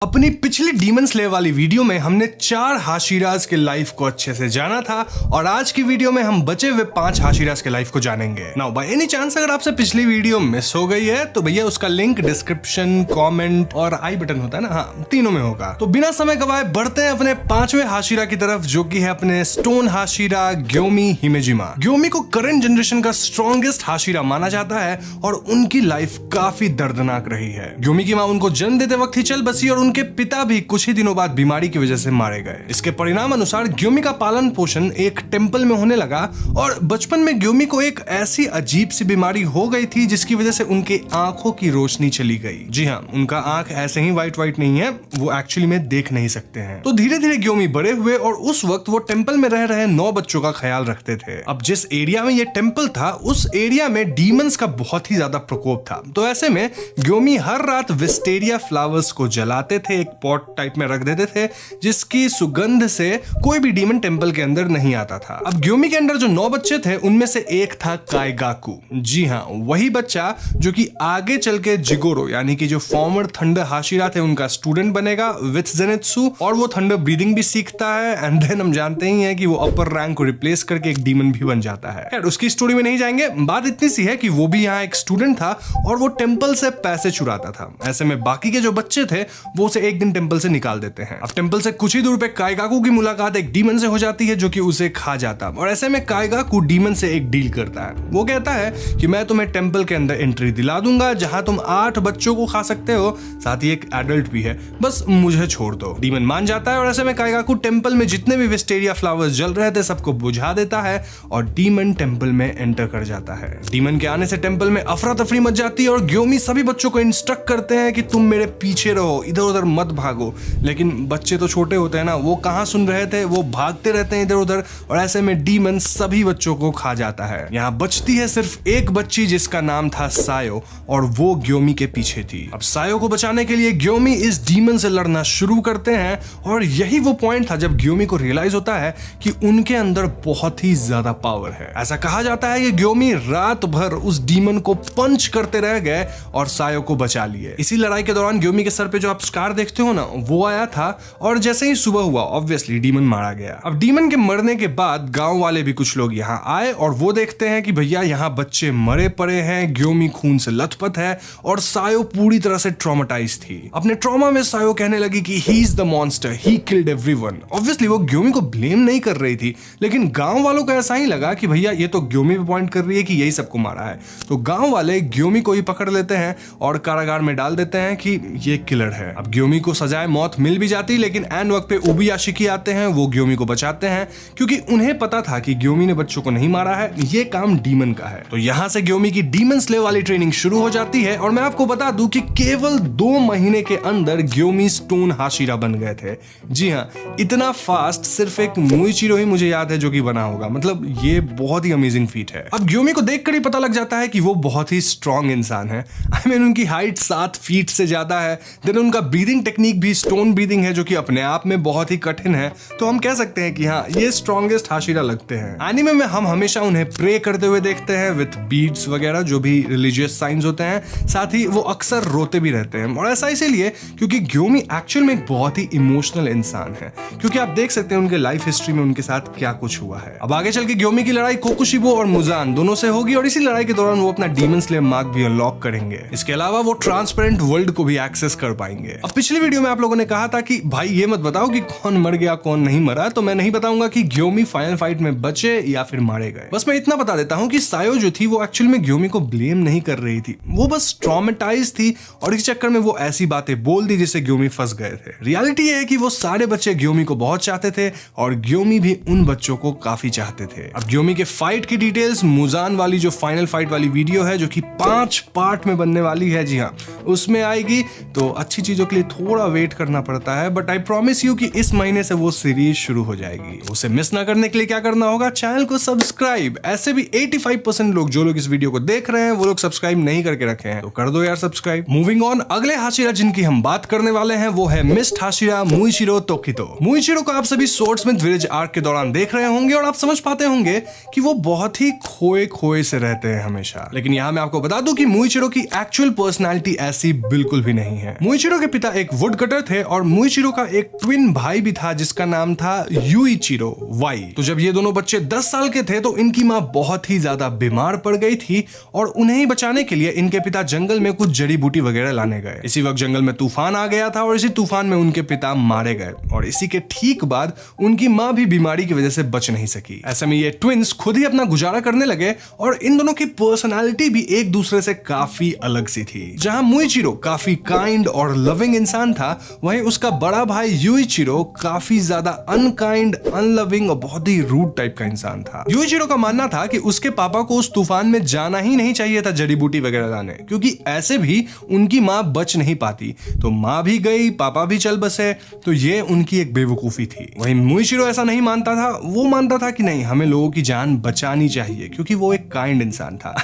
अपनी पिछली demon slayer वाली वीडियो में हमने 4 हाशिराज के लाइफ को अच्छे से जाना था और आज की वीडियो में हम बचे हुए 5 हाशिराज के लाइफ को जानेंगे। नाउ बाय एनी चांस अगर आपसे पिछली वीडियो मिस हो गई है तो भैया उसका लिंक डिस्क्रिप्शन, कमेंट और आई बटन होता है ना, हाँ तीनों में होगा। तो बिना समय गवाए बढ़ते हैं अपने 5वें हाशिरा की तरफ, जो कि है अपने स्टोन हाशिरा ग्योमी हिमेजिमा। ग्योमी को करंट जनरेशन का स्ट्रॉन्गेस्ट हाशिरा माना जाता है और उनकी लाइफ काफी दर्दनाक रही है। ग्योमी की माँ उनको जन्म देते वक्त ही चल बसी और उनके पिता भी कुछ ही दिनों बाद बीमारी की वजह से मारे गए। इसके परिणाम अनुसार ग्योमी का पालन पोषण एक टेंपल में होने लगा और बचपन में ग्योमी को एक ऐसी अजीब सी बीमारी हो गई थी जिसकी वजह से उनके आंखों की रोशनी चली गई। जी हाँ, उनका आंख ऐसे ही व्हाइट नहीं है, वो एक्चुअली में देख नहीं सकते हैं। तो धीरे धीरे ग्योमी बड़े हुए और उस वक्त वो टेंपल में रह रहे 9 बच्चों का ख्याल रखते थे। अब जिस एरिया में ये टेंपल था उस एरिया में डीमंस का बहुत ही ज्यादा प्रकोप था। तो ऐसे में ग्योमी हर रात विस्टेरिया फ्लावर्स को जलाते थे, एक पॉट टाइप में रख देते थे जिसकी सुगंध से कोई भी डीमन टेंपल के अंदर नहीं आता था। अब ग्योमी के अंदर जो 9 बच्चे थे उनमें से एक था काइगाकू। जी हाँ, वही बच्चा जो कि आगे चल के जिगोरो यानी कि जो फॉर्मर थंडर हाशिरा थे उनका स्टूडेंट बनेगा विथ जेनेत्सु, और वो थंडर ब्रीदिंग भी सीखता है एंड देन हम जानते ही हैं कि वो अपर रैंक को रिप्लेस करके एक डीमन भी बन जाता है। खैर उसकी स्टोरी में नहीं जाएंगे, बात इतनी सी है कि वो भी यहाँ एक स्टूडेंट था और वो टेंपल से पैसे चुराता था। ऐसे में बाकी के जो बच्चे थे वो उसे एक दिन टेंपल से निकाल देते हैं। अब टेंपल से कुछ ही दूर पे काइगाकू की मुलाकात एक डीमन से हो जाती है जो कि उसे खा जाता। और ऐसे में काइगाकू डीमन से एक डील करता है। वो कहता है कि मैं तुम्हें टेंपल के अंदर एंट्री दिला दूंगा जहां तुम 8 बच्चों को खा सकते हो, साथ ही एक एडल्ट भी है, बस मुझे छोड़ दो। डीमन मान जाता है और ऐसे में काइगाकू टेंपल में जितने भी विस्टेरिया फ्लावर्स जल रहे थे सबको बुझा देता है और डीमन टेंपल में एंटर कर जाता है। डीमन के आने से टेंपल में अफरा तफरी मच जाती है और ग्योमी सभी बच्चों को इंस्ट्रक्ट करते हैं कि तुम मेरे पीछे रहो, इधर उधर मत भागो। लेकिन बच्चे तो छोटे होते हैं ना, वो कहां सुन रहे थे, वो भागते रहते हैं इधर उधर और ऐसे में डीमन सभी बच्चों को खा जाता है। यहाँ बचती है सिर्फ एक बच्ची जिसका नाम था सायो और वो ग्योमी के पीछे थी। अब सायो को बचाने के लिए ग्योमी इस डीमन से लड़ना शुरू करते हैं और यही वो पॉइंट था जब ग्योमी को रियलाइज होता है कि उनके अंदर बहुत ही ज्यादा पावर है। ऐसा कहा जाता है कि ग्योमी रात भर उस डीमन को पंच करते रह गए और सायो को बचा लिए। इसी लड़ाई के दौरान ग्योमी के सर पे जो आप स्कार देखते हो ना, वो आया था और जैसे ही सुबह हुआ ऑब्वियसली डीमन मारा गया। अब डीमन के मरने के बाद गांव वाले भी कुछ लोग यहाँ आए और वो देखते हैं कि भैया यहाँ बच्चे मरे पड़े हैं, ग्योमी खून से लथपथ है और सायो पूरी तरह से ट्रॉमेटाइज थी। अपने ट्रॉमा में सायो कहने लगी कि he is the monster, he killed everyone. Obviously वो ग्योमी को ब्लेम नहीं कर रही थी, लेकिन गांव वालों को ऐसा ही लगा कि भैया ये तो ग्योमी पे पॉइंट कर रही है कि यही सबको मारा है। तो गांव वाले ग्योमी को ही पकड़ लेते हैं और कारागार में डाल देते हैं कि ये किलर है। अब ग्योमी को सजाए मौत मिल भी जाती, लेकिन एंड वक्त पे ओबुयाशिकी आते हैं, वो ग्योमी को बचाते हैं क्योंकि उन्हें पता था कि ग्योमी ने बच्चों को नहीं मारा है, ये काम डीमन का है। तो यहां से ग्योमी की डीमन स्लेयर वाली ट्रेनिंग शुरू हो जाती है और मैं आपको बता दूं कि केवल 2 महीने के अंदर ग्योमी स्टोन हाशिरा बन गए थे। जी हां, इतना फास्ट सिर्फ एक मुइचिरो ही मुझे याद है जो कि बना होगा। मतलब ये बहुत ही अमेजिंग फीट है। अब ग्योमी को देखकर ही पता लग जाता है कि वो बहुत ही स्ट्रॉन्ग इंसान है। आई मीन उनकी हाइट 7 फीट से ज्यादा है, देन उनका ब्रीदिंग टेक्निक भी स्टोन ब्रीदिंग है जो कि अपने आप में बहुत ही कठिन है। तो हम कह सकते हैं कि हाँ, ये स्ट्रॉन्गेस्ट हाशिरा लगते हैं। एनीमे में हम हमेशा उन्हें प्रे करते हुए देखते हैं विथ बीड्स वगैरह, जो भी रिलीजियस साइंस होते हैं। साथ ही वो अक्सर रोते भी रहते हैं और ऐसा इसीलिए क्योंकि ग्योमी एक्चुअल में एक बहुत ही इमोशनल इंसान है, क्योंकि आप देख सकते हैं उनके लाइफ हिस्ट्री में उनके साथ क्या कुछ हुआ है। अब आगे चल के ग्योमी की लड़ाई कोकुशिबो और मुजान दोनों से होगी और इसी लड़ाई के दौरान वो अपना डीमन स्लेयर मार्क भी अनलॉक करेंगे। इसके अलावा वो ट्रांसपेरेंट वर्ल्ड को भी एक्सेस कर पाएंगे। अब पिछली वीडियो में आप लोगों ने कहा था कि भाई ये मत बताओ कि कौन मर गया कौन नहीं मरा, तो मैं नहीं बताऊंगा कि ग्योमी फाइनल फाइट में बचे या फिर मारे गए। बस मैं इतना बता देता हूं कि सायो जो थी वो एक्चुअल में ग्योमी को ब्लेम नहीं कर रही थी, वो बस ट्रॉमेटाइज थी और इस चक्कर में वो ऐसी बातें बोल दी जिससे ग्योमी फंस गए थे। रियलिटी ये है कि वो सारे बच्चे ग्योमी को बहुत चाहते थे और ग्योमी भी उन बच्चों को काफी चाहते थे। अब ग्योमी के फाइट की डिटेल्स मुजान वाली जो फाइनल फाइट वाली वीडियो है जो कि 5 पार्ट में बनने वाली है, जी हाँ, उसमें आएगी। तो अच्छी चीजों के लिए थोड़ा वेट करना पड़ता है, बट आई प्रॉमिस यू कि इस महीने से वो सीरीज शुरू हो जाएगी। उसे मिस ना करने के लिए क्या करना होगा, चैनल को सब्सक्राइब। ऐसे भी 85% लोग जो लोग इस वीडियो को देख रहे हैं वो लोग सब्सक्राइब नहीं करके रखे हैं, तो कर दो यार सब्सक्राइब। मूविंग ऑन, अगले हाशिरा जिनकी हम बात करने वाले हैं वो है मिस्ट हाशिरा मुइचिरो तोकितो। मुइचिरो को आप सभी सोर्ड्समिथ विलेज आर्क के दौरान देख रहे होंगे और आप समझ पाते होंगे कि वो बहुत ही खोए खोए से रहते हैं हमेशा। लेकिन यहाँ मैं आपको बता दूं कि मुइचिरो की एक्चुअल पर्सनालिटी ऐसी बिल्कुल भी नहीं है। मुइचिरो के पिता पिता एक वुड कटर थे और मुइचिरो का एक ट्विन भाई भी था जिसका नाम था यूइचिरो वाई। तो जब ये दोनों बच्चे 10 साल के थे तो इनकी माँ बहुत ही ज्यादा बीमार पड़ गई थी और उन्हें ही बचाने के लिए इनके पिता जंगल में कुछ जड़ी बूटी वगैरह लाने गए। इसी वक्त जंगल में तूफान आ गया था और इसी तूफान में उनके पिता मारे गए और इसी के ठीक बाद उनकी माँ भी बीमारी की वजह से बच नहीं सकी। ऐसे में ये ट्विंस खुद ही अपना गुजारा करने लगे और इन दोनों की पर्सनालिटी भी एक दूसरे से काफी अलग सी थी। जहां मुइचिरो काफी काइंड और लविंग इंसान था, वहीं उसका बड़ा भाई यूइचिरो काफी ज्यादा अनकाइंड, अनलविंग और बहुत ही रूड टाइप का इंसान था। यूइचिरो का मानना था कि उसके पापा को उस तूफान में जाना ही नहीं चाहिए था जड़ी बूटी वगैरह लाने, क्योंकि ऐसे भी उनकी माँ बच नहीं पाती। तो माँ भी गई, पापा भी चल बसे, तो ये उनकी एक बेवकूफी थी। वहीं मुइचिरो ऐसा नहीं मानता था, वो मानता था कि नहीं, हमें लोगों की जान बचानी चाहिए क्योंकि वो एक काइंड इंसान था।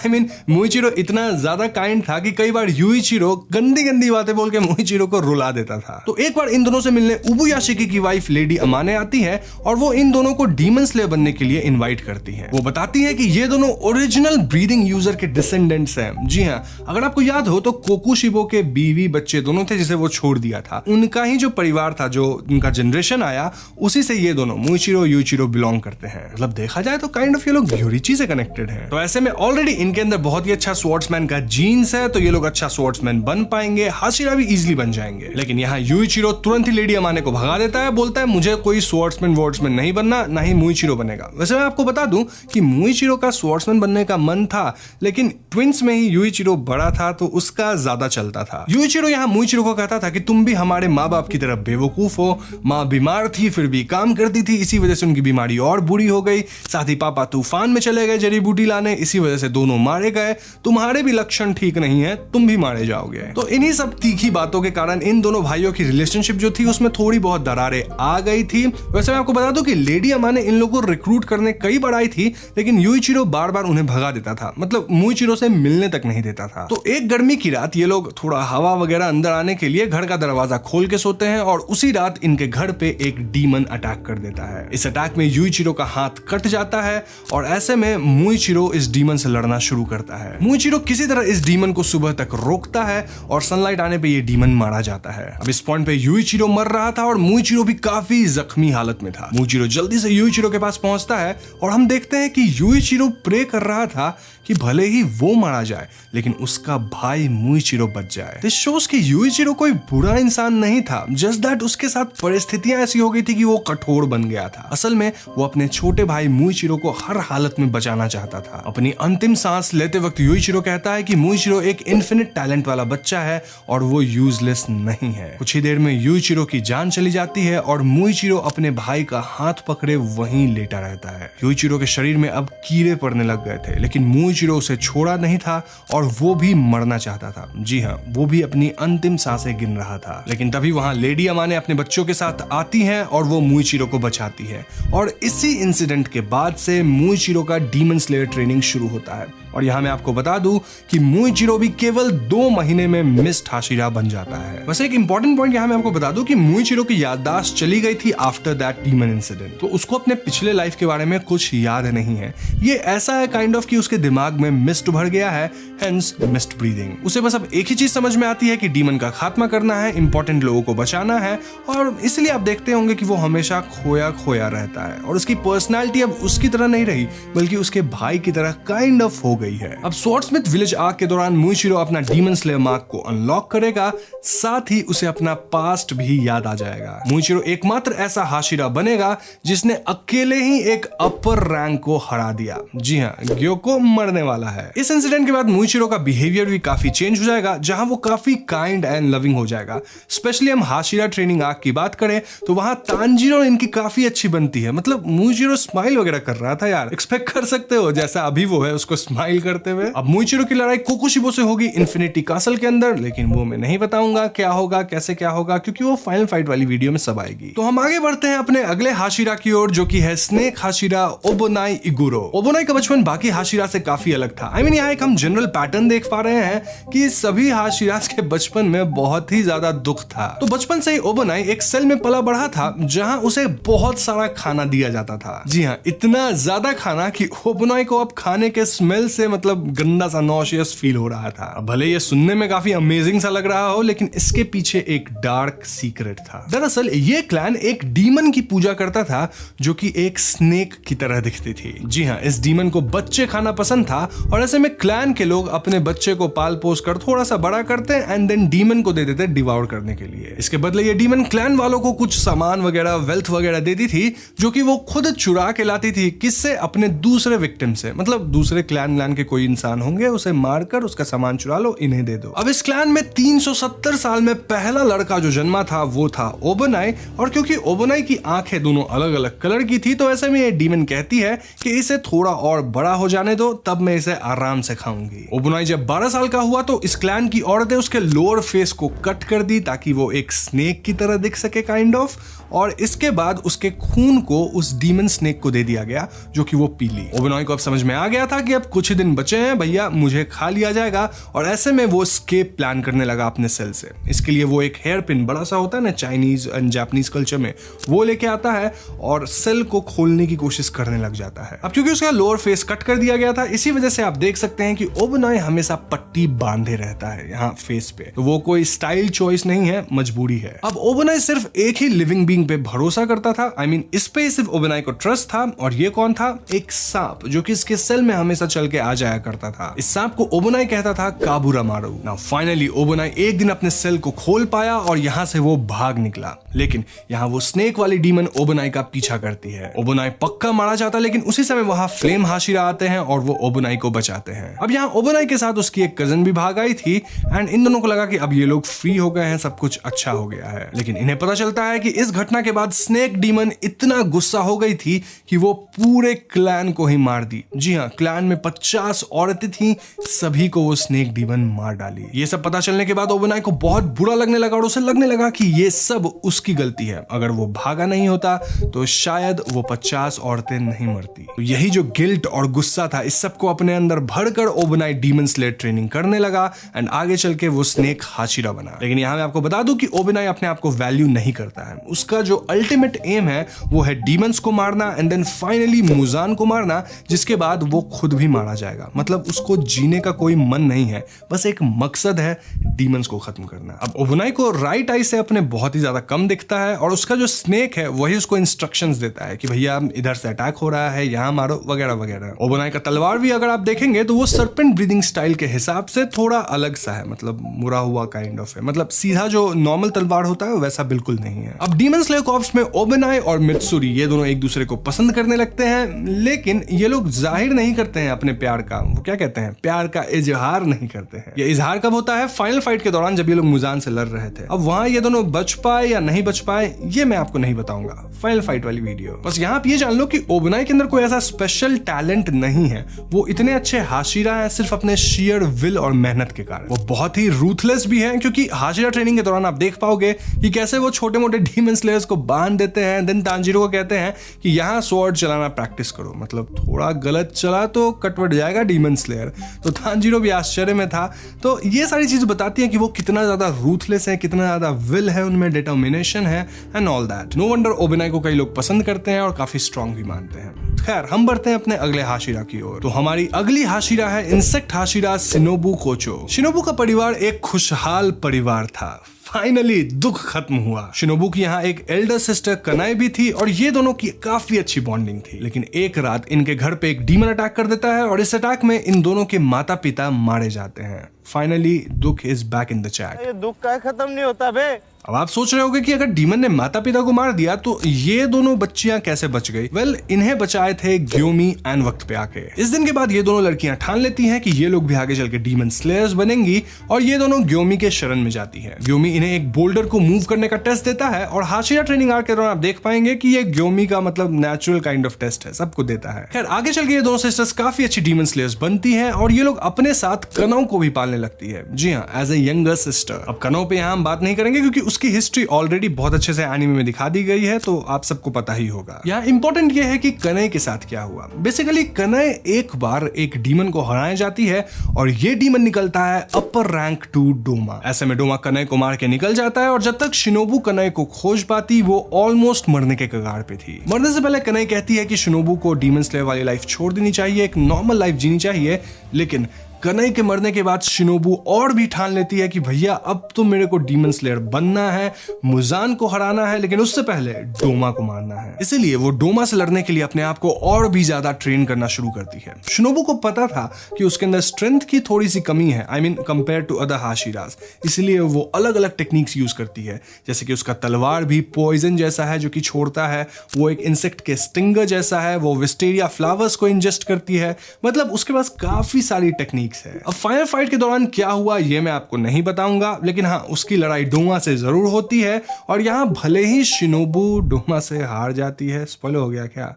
मुइचिरो इतना ज्यादा काइंड था कि कई बार यूइचिरो गंदी गंदी बातें बोल के मुइचिरो को रुला देता था। तो एक बार इन दोनों से मिलने उबुयाशिकी की वाइफ लेडी अमाने आती है और वो इन दोनों को डीमन स्लेयर बनने के लिए इनवाइट करती है। वो बताती है कि ये दोनों ओरिजिनल ब्रीडिंग यूजर के डिसेंडेंट्स हैं। जी हाँ, अगर आपको याद हो तो कोकुशिबो के बीवी बच्चे दोनों थे जिसे वो छोड़ दिया था, उनका ही जो परिवार था, जो उनका जनरेशन आया, उसी से ये दोनों मुइचिरो यूइचिरो बिलोंग करते हैं। मतलब देखा जाए तो काइंड ऑफ ये लोग ब्यूरिची से कनेक्टेड हैं। तो ऐसे में ऑलरेडी इनके अंदर बहुत ही अच्छा स्वॉर्ड्समैन का जीन्स है, तो ये लोग अच्छा स्वॉर्ड्समैन बन पाएंगे, हाशिरा भी इजीली बन जाएंगे। लेकिन यहाँ यूइचिरो तुरंत ही लेडी अमाने को भगा देता है, बोलता है मुझे कोई स्वॉर्ड्समैन वॉर्ड्समैन नहीं बनना, ना ही मुइचिरो बनेगा। वैसे मैं आपको बता दूं कि मुइचिरो का स्वॉर्ड्समैन बनने का मन था, लेकिन ट्विंस में ही यूइचिरो बड़ा था तो उसका ज्यादा चलता था। यूइचिरो यहाँ मुइचिरो को कहता था कि तुम भी हमारे माँ बाप की तरह बेवकूफ हो, माँ बीमार थी फिर भी काम करती थी, इसी वजह से उनकी बीमारी और बुरी हो गई, साथ ही पापा तूफान में चले गए जड़ी बूटी लाने, इसी वजह से दोनों मारे गए, तुम्हारे भी लक्षण ठीक नहीं है, तुम भी मारे जाओगे। तो इन्हीं सब तीखी बातों के कारण इन दोनों भाइयों की रिलेशनशिप जो थी उसमें थोड़ी बहुत दरारें आ गई थी। वैसे मैं आपको बता दूं कि लेडी अमाने इन लोगों को रिक्रूट करने कई बार आई थी, लेकिन यूइचिरो बार बार उन्हें भगा देता था, मतलब मुइचिरो से मिलने तक नहीं देता था। तो एक गर्मी की रात ये लोग थोड़ा हवा वगैरह अंदर आने के लिए घर का दरवाजा खोल के सोते हैं और उसी रात इनके घर पे एक डीमन अटैक कर देता है। इस अटैक में यूइचिरो का हाथ कट जाता है और ऐसे में मुइचिरो इस डीमन से लड़ना शुरू करता है। मुइचिरो किसी तरह इस डीमन को सुबह तक रोकता है और सनलाइट आने पे ये डीमन मारा जाता है। अब इस पॉइंट पे यूइचिरो मर रहा था और मुइचिरो भी काफी जख्मी हालत में था। मुइचिरो जल्दी से यूइचिरो के पास पहुंचता है और हम देखते हैं कि यूइचिरो प्रे कर रहा था कि भले ही वो मारा जाए लेकिन उसका भाई मुइचिरो बच जाए। दिस शोज कि यूइचिरो कोई बुरा इंसान नहीं था, जस्ट दैट उसके साथ परिस्थितियां ऐसी हो गई थी कि वो कठोर बन गया था। असल में वो अपने छोटे भाई मुइचिरो को हर हालत में बचाना चाहता था। अपनी अंतिम सांस लेते वक्त यूइचिरो कहता है कि मुइचिरो एक इन्फिनिट टैलेंट वाला बच्चा है और वो यूजलेस नहीं है। कुछ ही देर में यूइचिरो की जान चली जाती है और मुइचिरो अपने भाई का हाथ पकड़े वहीं लेटा रहता है। यूइचिरो के शरीर में अब कीड़े पड़ने लग गए थे, लेकिन मुइचिरो उसे छोड़ा नहीं था और वो भी मरना चाहता था। जी हाँ, वो भी अपनी अंतिम सांसें गिन रहा था। लेकिन तभी वहां लेडी अमाने अपने बच्चों के साथ आती हैं और वो मुइचिरो को बचाती है और इसी इंसिडेंट के बाद से मुइचिरो का डीमन स्लेयर ट्रेनिंग शुरू होता है। और यहाँ मैं आपको बता दूं कि मुइचिरो भी केवल 2 महीने में मिस्ट हाशिरा बन जाता है। वैसे एक इंपॉर्टेंट पॉइंट यहाँ मैं आपको बता दूं कि मुइचिरो की याददाश्त चली गई थी आफ्टर दैट डीमन इंसिडेंट, तो उसको अपने पिछले लाइफ के बारे में कुछ याद नहीं है। ये ऐसा है काइंड ऑफ कि उसके दिमाग में मिस्ट भर गया है, हेंस मिस्ट ब्रीदिंग। उसे बस अब एक ही चीज समझ में आती है कि डीमन का खात्मा करना है, इंपॉर्टेंट लोगों को बचाना है, और इसलिए आप देखते होंगे कि वो हमेशा खोया खोया रहता है और उसकी पर्सनैलिटी अब उसकी तरह नहीं रही बल्कि उसके भाई की तरह काइंड ऑफ हो गई है। अब स्वॉर्ड्समिथ विलेज आर्क के दौरान मुइचिरो अपना डीमन स्लेयर मार्क को अनलॉक करेगा, साथ ही उसे अपना पास्ट भी याद आ जाएगा। मुइचिरो एकमात्र ऐसा हाशिरा बनेगा जिसने अकेले ही एक अपर रैंक को हरा दिया। जी हाँ, ग्योको मरने वाला है। इस इंसिडेंट के बाद मुइचिरो का बिहेवियर भी काफी चेंज हो जाएगा, जहां वो काफी काइंड एंड लविंग हो जाएगा। स्पेशली हम हाशिरा ट्रेनिंग आर्क की बात करें तो वहां तांजीरो इनकी काफी अच्छी बनती है। मतलब मुइचिरो स्माइल वगैरह कर रहा था यार, एक्सपेक्ट कर सकते हो जैसा अभी वो है उसको स्माइल करते हुए। अब मुइचिरो की लड़ाई कोकुशिबो से होगी इन्फिनिटी कासल के अंदर, लेकिन वो मैं नहीं बताऊंगा क्या होगा कैसे क्या होगा, क्योंकि वो फाइनल फाइट वाली वीडियो में सब आएगी। तो हम आगे बढ़ते हैं अपने अगले हाशिरा की ओर, जो कि है स्नेक हाशिरा ओबोनाई इगुरो। ओबोनाई का बचपन बाकी हाशिरा से काफी अलग था। आई मीन यहाँ एक हम जनरल पैटर्न देख पा रहे हैं कि सभी हाशिरास के बचपन में बहुत ही ज्यादा दुख था। तो बचपन से ही ओबोनाई एक सेल में पला बढ़ा था जहां उसे बहुत सारा खाना दिया जाता था। जी हाँ, इतना ज्यादा खाना कि ओबोनाई को अब खाने के स्मेल से से मतलब गंदा सा नॉशियस फील हो रहा था। भले ये सुनने में काफी अमेजिंग सा लग रहा हो, लेकिन इसके पीछे एक डार्क सीक्रेट था। दरअसल ये क्लैन एक डीमन की पूजा करता था जो कि एक स्नेक की तरह दिखती थी। जी हाँ, इस डीमन को बच्चे खाना पसंद था और ऐसे में क्लैन के लोग अपने बच्चे को पाल पोस कर थोड़ा सा बड़ा करते एंड देन डीमन को दे देते डिवाउर करने के लिए। इसके बदले ये डीमन क्लैन वालों को कुछ सामान वगैरह, वेल्थ वगैरह देती थी जो कि वो खुद चुरा के लाती थी। किससे? अपने दूसरे विक्टिम से। मतलब दूसरे क्लैन के कोई इंसान होंगे, उसे मारकर उसका सामान चुरा लो, इन्हें दे दो। अब इस क्लैन में 370 साल में पहला लड़का जो जन्मा था वो था ओबोनाई, और क्योंकि ओबोनाई की आंखें दोनों अलग अलग कलर की थी तो ऐसे में ये डीमन कहती है कि इसे थोड़ा और बड़ा हो जाने दो, तब मैं इसे आराम से खाऊंगी। ओबोनाई जब 12 साल का हुआ तो इस क्लैन की औरतें उसके लोअर फेस को कट कर दी ताकि वो एक स्नेक की तरह दिख सके काइंड ऑफ, और इसके बाद उसके खून को उस डीमन स्नेक को दे दिया गया जो कि वो पी ली। ओबोनाई को अब समझ में आ गया था कि अब कुछ ही दिन बचे हैं भैया, मुझे खा लिया जाएगा, और ऐसे में वो एस्केप प्लान करने लगा अपने सेल से। इसके लिए वो एक हेयर पिन बड़ा सा होता है ना चाइनीज एंड जापानीज कल्चर में, वो लेके आता है और सेल को खोलने की कोशिश करने लग जाता है। अब क्योंकि उसका लोअर फेस कट कर दिया गया था, इसी वजह से आप देख सकते हैं कि ओबोनाई हमेशा पट्टी बांधे रहता है यहाँ फेस पे। तो वो कोई स्टाइल चॉइस नहीं है, मजबूरी है। अब ओबोनाई सिर्फ एक ही लिविंग बीइंग पे भरोसा करता था। I mean, इस पे सिर्फ ओबोनाई को ट्रस्ट था, और ये कौन था? एक सांप जो कि इसके सेल में हमेशा चल के आ जाया करता था। इस सांप को ओबोनाई कहता था काबुरामारू। नाउ फाइनली ओबोनाई एक दिन अपने सेल को खोल पाया और यहाँ से वो भाग निकला, लेकिन यहाँ वो स्नेक वाली डीमन ओबोनाई का पीछा करती है। ओबोनाई पक्का मारा जाता, लेकिन उसी समय वहां फ्लेम हाशिरा आते हैं और वो ओबोनाई को बचाते हैं। अब यहाँ ओबोनाई के साथ उसकी एक कजन भी भाग आई थी एंड इन दोनों को लगा कि अब ये लोग फ्री हो गए हैं, सब कुछ अच्छा हो गया है। लेकिन इन्हें पता चलता है कि इस घटना के बाद स्नेक डीमन इतना गुस्सा हो गई थी कि वो पूरे क्लैन को ही मार दी। जी हाँ, क्लैन में 50 औरतें थी, सभी को वो स्नेक डीमन मार डाली। ये सब पता चलने के बाद ओबोनाई को बहुत बुरा लगने लगा और उसे लगने लगा कि ये सब उसकी गलती है। अगर वो भागा नहीं होता तो शायद वो 50 औरतें नहीं मरती। तो यही जो गिल्ट और गुस्सा था, इस सब को अपने अंदर भरकर ओबोनाई डीमन स्लेयर ट्रेनिंग करने लगा एंड आगे चल के वो स्नेक हाशिरा बना। लेकिन यहाँ मैं आपको बता दूं कि ओबोनाई अपने आप को वैल्यू नहीं करता है। उसका जो अल्टीमेट एम है वो है डीमंस को मारना एंड देन फाइनली मुजान को मारना, जिसके बाद वो खुद भी मारा जाएगा। मतलब उसको जीने का कोई मन नहीं है, बस एक मकसद है डीमंस को खत्म करना। अब ओबोनाई को राइट आई से अपने बहुत ही ज्यादा कम दिखता है और उसका जो स्नेक है वही उसको इंस्ट्रक्शंस देता है कि भैया इधर से अटैक हो रहा है, यहाँ मारो वगैरह वगैरह। ओबोनाई का तलवार भी अगर आप देखेंगे तो वो सर्पेंट ब्रीदिंग स्टाइल के हिसाब से थोड़ा अलग सा है, मतलब मुड़ा हुआ काइंड ऑफ है। मतलब सीधा जो नॉर्मल तलवार होता है वैसा बिल्कुल नहीं है। अब डीमन स्लेयर कॉर्प्स में ओबोनाई और मित्सुरी ये दोनों एक दूसरे को पसंद करने लगते हैं, लेकिन ये लोग जाहिर नहीं करते हैं अपने प्यार का, वो क्या कहते हैं, प्यार का इजहार नहीं करते हैं। ये इजहार कब होता है? फाइनल फाइट के दौरान, जब ये लोग मुजान से लड़ रहे थे। अब वहां ये दोनों बच पाए या नहीं बच पाए ये मैं आपको नहीं बताऊंगा, फाइनल फाइट वाली वीडियो। बस यहाँ आप ये जान लो कि ओबोनाई के अंदर कोई ऐसा स्पेशल टैलेंट नहीं है। वो इतने अच्छे हाशिरा हैं सिर्फ अपने शेयर विल और मेहनत के कारण। वो बहुत ही रूथलेस भी हैं, क्योंकि हाशिरा ट्रेनिंग के दौरान आप देख पाओगे कि कैसे वो छोटे मोटे डीमन स्लेयर्स को बांध देते हैं, देन तांजीरो को कहते हैं कि यहाँ स्वॉर्ड चलाना प्रैक्टिस करो। मतलब थोड़ा गलत चला तो कटवट जाएगा डीमन स्लेयर। तो तांजीरो भी आश्चर्य में था। तो ये सारी चीज बताती है कि वो कितना ज्यादा रूथलेस है, कितना ज्यादा विल है उनमें, डिटर्मिनेशन है and all that. No wonder ओबोनाई को कई लोग पसंद करते हैं और काफी स्ट्रॉन्ग भी मानते हैं। खैर, हम बढ़ते हैं अपने अगले हाशिरा की ओर। तो हमारी अगली हाशिरा है इंसेक्ट हाशिरा शिनोबु कोचो। शिनोबु का परिवार एक खुशहाल परिवार था। फाइनली दुख खत्म हुआ। शिनोबु की यहाँ एक एल्डर सिस्टर कनाई भी थी और ये दोनों की काफी अच्छी बॉन्डिंग थी। लेकिन एक रात इनके घर पे एक डीमन अटैक कर देता है और इस अटैक में इन दोनों के माता पिता मारे जाते हैं। फाइनली दुख is back in the chat. ये दुख का खत्म नहीं होता बे। अब आप सोच रहे होंगे कि अगर डीमन ने माता पिता को मार दिया तो ये दोनों बच्चियां कैसे बच गई? वेल, इन्हें बचाए थे ग्योमी एन वक्त पे आके। इस दिन के बाद ये दोनों लड़कियां ठान लेती हैं कि ये लोग भी आगे चल के डीमन स्लेयर्स बनेंगी और ये दोनों ग्योमी के शरण में जाती है। ग्योमी इन्हें एक बोल्डर को मूव करने का टेस्ट देता है और हाशिरा ट्रेनिंग आर्क के दौरान आप देख पाएंगे कि ये ग्योमी का मतलब नेचुरल काइंड ऑफ टेस्ट है, सबको देता है। खैर, आगे चल के ये दोनों सिस्टर्स काफी अच्छी डीमन स्लेयर्स बनती हैं और ये लोग अपने साथ कनौ को भी पालने लगती है। जी हाँ, एज ए यंगर सिस्टर। अब कनो पे यहाँ हम बात नहीं करेंगे क्योंकि उसकी हिस्ट्री ऑलरेडी बहुत अच्छे से एनीमे में दिखा दी गई है, तो आप सबको पता ही होगा। यहाँ इंपॉर्टेंट ये है कि कनई के साथ क्या हुआ। बेसिकली कनई एक बार एक डीमन को हराने जाती है और ये डीमन निकलता है अपर रैंक 2 डोमा। ऐसे में डोमा कनई को मार के निकल जाता है और जब तक शिनोबू कनई को खोज पाती वो ऑलमोस्ट मरने के कगार पे थी। मरने से पहले कनई कहती है कि शिनोबू को डीमन स्लेयर वाली लाइफ छोड़ देनी चाहिए, एक नॉर्मल लाइफ जीनी चाहिए, लेकिन कनई के मरने के बाद शिनोबू और भी ठान लेती है कि भैया अब तो मेरे को डीमन स्लेयर बनना है, मुजान को हराना है, लेकिन उससे पहले डोमा को मारना है। इसीलिए वो डोमा से लड़ने के लिए अपने आप को और भी ज्यादा ट्रेन करना शुरू करती है। शिनोबू को पता था कि उसके अंदर स्ट्रेंथ की थोड़ी सी कमी है, I mean compare to other Hashiras, इसलिए वो अलग अलग टेक्निक्स यूज करती है। जैसे कि उसका तलवार भी पॉइजन जैसा है जो कि छोड़ता है, वो एक इंसेक्ट के स्टिंगर जैसा है, वो विस्टेरिया फ्लावर्स को इंजेस्ट करती है, मतलब उसके पास काफी सारी टेक्निक है। अब फाइनल फाइट के दौरान क्या हुआ ये मैं आपको नहीं बताऊंगा, लेकिन हाँ उसकी लड़ाई डोमा से जरूर होती है और यहां भले ही शिनोबू डोमा से हार जाती है। स्पॉइलर हो गया क्या?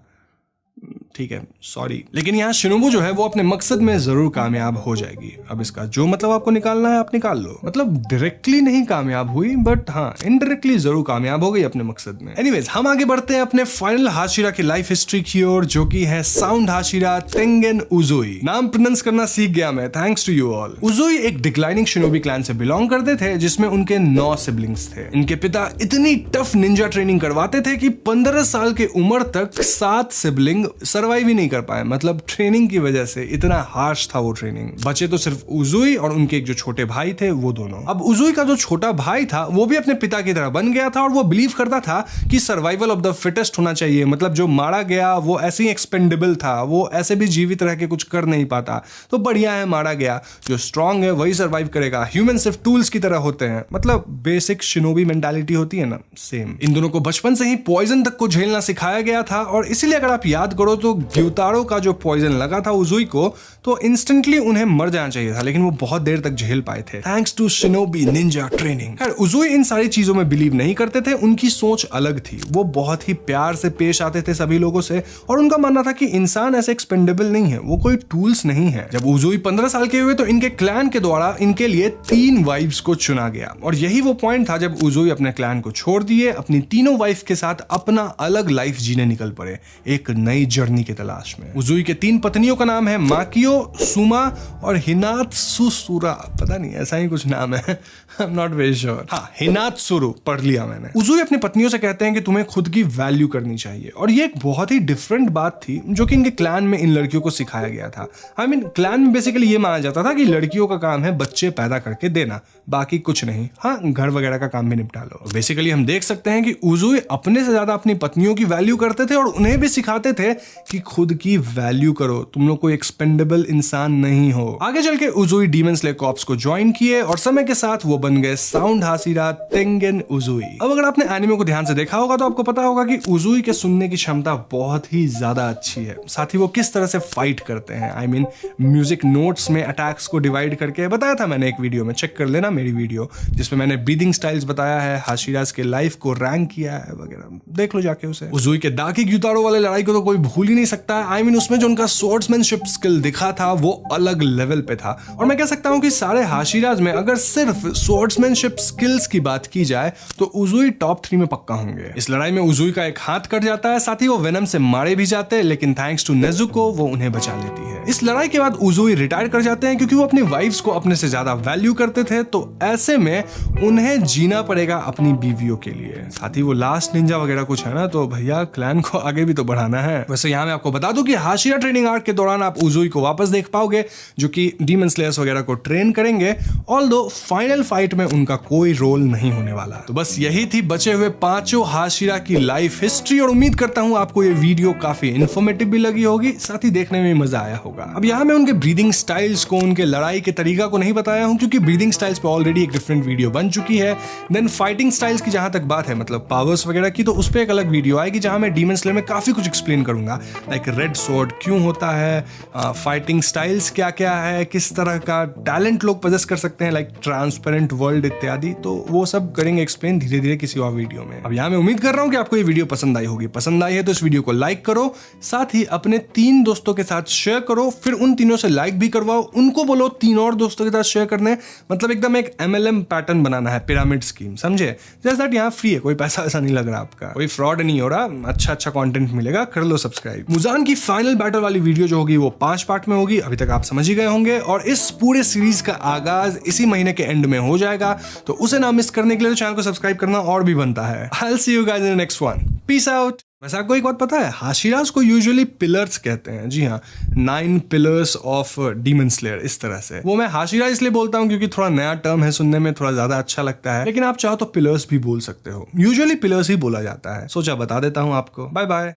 ठीक है, सॉरी, लेकिन यहाँ शिनोबू जो है वो अपने मकसद में जरूर कामयाब हो जाएगी। अब इसका जो मतलब आपको निकालना है आप निकाल लो। मतलब डायरेक्टली नहीं कामयाब हुई, बट हाँ इनडायरेक्टली जरूर कामयाब हो गई अपने मकसद में। एनीवेज, हम आगे बढ़ते हैं अपने फाइनल हाशिरा की लाइफ हिस्ट्री की ओर, जो कि है साउंड हाशिरा तेंगेन उजुई। नाम प्रोनाउंस करना सीख गया मैं, थैंक्स टू यू ऑल। उजुई एक डिक्लाइनिंग शिनोबी क्लैन से बिलोंग करते थे जिसमें उनके 9 सिबलिंग्स थे। इनके पिता इतनी टफ निंजा ट्रेनिंग करवाते थे कि 15 साल के उम्र तक 7 सिबलिंग सर्वाइव ही नहीं कर पाए। मतलब ट्रेनिंग की वजह से इतना हार्श था वो ट्रेनिंग। बचे तो सिर्फ उजुई और उनके एक जो छोटे भाई थे वो दोनों। अब उजुई का जो छोटा भाई था वो भी अपने पिता की तरह बन गया था और वो बिलीव करता था कि सर्वाइवल ऑफ द फिटेस्ट होना चाहिए। मतलब जो मारा गया वो ऐसे ही एक्सपेंडेबल था, वो ऐसे भी जीवित रह के कुछ कर नहीं पाता, तो बढ़िया है मारा गया। जो स्ट्रांग है वही सर्वाइव करेगा। ह्यूमन सिर्फ टूल्स की तरह होते हैं, मतलब बेसिक शिनोबी मेंटालिटी होती है ना, सेम। इन दोनों को बचपन से ही पॉइजन तक को झेलना सिखाया गया था और इसीलिए अगर आप याद करो तो ग्यूतारो का जो पॉइजन लगा था उजुई को तो इंस्टेंटली उन्हें मर जाना चाहिए था, लेकिन वो बहुत देर तक झेल पाए थे thanks to shinobi ninja training. खैर उजुई इन सारी चीजों में बिलीव नहीं करते थे, उनकी सोच अलग थी। वो बहुत ही प्यार से पेश आते थे सभी लोगों से और उनका मानना था कि इंसान ऐसे एक्सपेंडेबल नहीं है, वो कोई टूल्स नहीं है। जब उजुई 15 साल के हुए तो इनके क्लैन के द्वारा इनके लिए 3 वाइफ्स को चुना गया और यही वो पॉइंट था जब उजुई अपने क्लैन को छोड़ दिए, अपनी तीनों वाइफ के साथ अपना अलग लाइफ जीने निकल पड़े एक नई जर्नी के तलाश में। उजुई के 3 पत्नियों का नाम है माकियो, सुमा और हिनात्सुसुरा, पता नहीं ऐसा ही कुछ नाम है, I am not very sure. हाँ, हिनात्सुरु पढ़ लिया मैंने। उजुई अपनी पत्नियों से कहते हैं कि तुम्हें खुद की वैल्यू करनी चाहिए और ये एक बहुत ही डिफरेंट बात थी जो कि इनके क्लैन में इन लड़कियों को सिखाया गया था। आई मीन क्लैन में बेसिकली ये माना जाता था कि लड़कियों का काम है बच्चे पैदा करके देना, बाकी कुछ नहीं। हाँ, घर वगैरह का काम भी निपटा लो। बेसिकली हम देख सकते हैं कि उजुई अपने से ज्यादा अपनी पत्नियों की वैल्यू करते थे और उन्हें भी सिखाते थे कि खुद की वैल्यू करो, तुम लोग कोई एक्सपेंडेबल इंसान नहीं हो। आगे चल के उजुई डीमन स्लेयर कॉर्प्स को ज्वाइन किए और समय के साथ वो बन गए साउंड हाशिरा तेंगेन उजुई। अब अगर आपने एनिमे को ध्यान से देखा होगा तो आपको पता होगा कि उजुई के सुनने की क्षमता बहुत ही ज्यादा अच्छी है। साथ ही वो किस तरह से फाइट करते हैं, आई मीन म्यूजिक नोट्स में अटैक्स को डिवाइड करके बताया था मैंने एक वीडियो में, चेक कर लेना मेरी वीडियो जिसमें मैंने ब्रीदिंग स्टाइल्स बताया है, हाशिरास के लाइफ को रैंक किया है वगैरह, देख लो जाके उसे। उजुई के दाकी ग्यूतारो वाले लड़ाई को तो कोई भूल ही नहीं सकता। आई मीन उसमें जो उनका स्वॉर्ड्समैनशिप स्किल दिखा था वो अलग लेवल पे था और मैं कह सकता हूं कि सारे हाशिराज में अगर सिर्फ स्वॉर्ड्समैनशिप स्किल्स की बात की जाए तो उजुई टॉप 3 में पक्का होंगे। इस लड़ाई में उजुई का एक हाथ कट जाता है, साथ ही वो वेनम से मारे भी जाते हैं, लेकिन थैंक्स टू नेजुको वो उन्हें बचा लेती है। इस लड़ाई के बाद उजुई रिटायर कर जाते हैं क्योंकि वो अपनी वाइफ्स को अपने से ज्यादा वैल्यू करते थे, तो ऐसे में उन्हें जीना पड़ेगा अपनी बीवियों के लिए। साथ ही वो लास्ट निंजा वगैरह कुछ है ना, तो भैया क्लैन को आगे भी तो बढ़ाना है। वैसे यहाँ मैं आपको बता दूं कि हाशिरा ट्रेनिंग आर्क के दौरान आप उजुई को वापस देख पाओगे जो कि डीमन स्लेयर्स वगैरह को ट्रेन करेंगे, ऑल्दो फाइनल फाइट में उनका कोई रोल नहीं होने वाला। तो बस यही थी बचे हुए 5 हाशिरा की लाइफ हिस्ट्री और उम्मीद करता हूं आपको ये वीडियो काफी इन्फॉर्मेटिव भी लगी होगी, साथ ही देखने में मजा आया होगा। अब यहाँ मैं उनके ब्रीदिंग स्टाइल्स को, उनके लड़ाई के तरीका को नहीं बताया हूं क्योंकि ब्रीदिंग स्टाइल्स पे ऑलरेडी एक डिफरेंट वीडियो बन चुकी है। देन फाइटिंग स्टाइल्स की जहां तक बात है, मतलब पावर्स वगैरह की, तो उस पर एक अलग वीडियो आएगी जहां मैं डीमन स्लेयर में काफी कुछ एक्सप्लेन करूंगा। लाइक रेड स्वॉर्ड क्यों होता है, फाइटिंग स्टाइल्स क्या क्या है, किस तरह का टैलेंट लोग पजेस कर सकते हैं, लाइक ट्रांसपेरेंट वर्ल्ड इत्यादि। तो वो सब करेंगे एक्सप्लेन धीरे धीरे किसी और वीडियो में। अब यहाँ मैं उम्मीद कर रहा हूँ कि आपको ये वीडियो पसंद आई होगी। पसंद आई है तो इस वीडियो को लाइक करो, साथ ही अपने 3 दोस्तों के साथ शेयर करो, फिर उन तीनों से लाइक भी करवाओ, उनको बोलो 3 और दोस्तों के साथ शेयर करने। मतलब एकदम एक MLM पैटर्न बनाना है, पिरामिड स्कीम, समझे? जैसे दैट यहाँ फ्री है, कोई पैसा ऐसा नहीं लग रहा आपका, कोई फ्रॉड नहीं हो रहा, अच्छा कंटेंट मिलेगा, कर लो सब्सक्राइब। मुजान की फाइनल बैटल वाली वीडियो जो होगी वो 5 पार्ट में होगी, अभी तक आप समझ ही गए होंगे, और इस पूरे सीरीज का आगाज इसी महीने के एंड में हो जाएगा। तो उसे ना मिस करने के लिए तो चैनल को सब्सक्राइब करना और भी बनता है। I'll see you guys in the next one. Peace out. वैसे आपको एक बात पता है, हाशिराज को यूजुअली पिलर्स कहते हैं। जी हाँ, 9 पिलर्स ऑफ डीमन स्लेयर, इस तरह से। वो मैं हाशिरा इसलिए बोलता हूँ क्योंकि थोड़ा नया टर्म है, सुनने में थोड़ा ज्यादा अच्छा लगता है, लेकिन आप चाहो तो पिलर्स भी बोल सकते हो। यूजुअली पिलर्स ही बोला जाता है। सोचा बता देता हूँ आपको। Bye bye.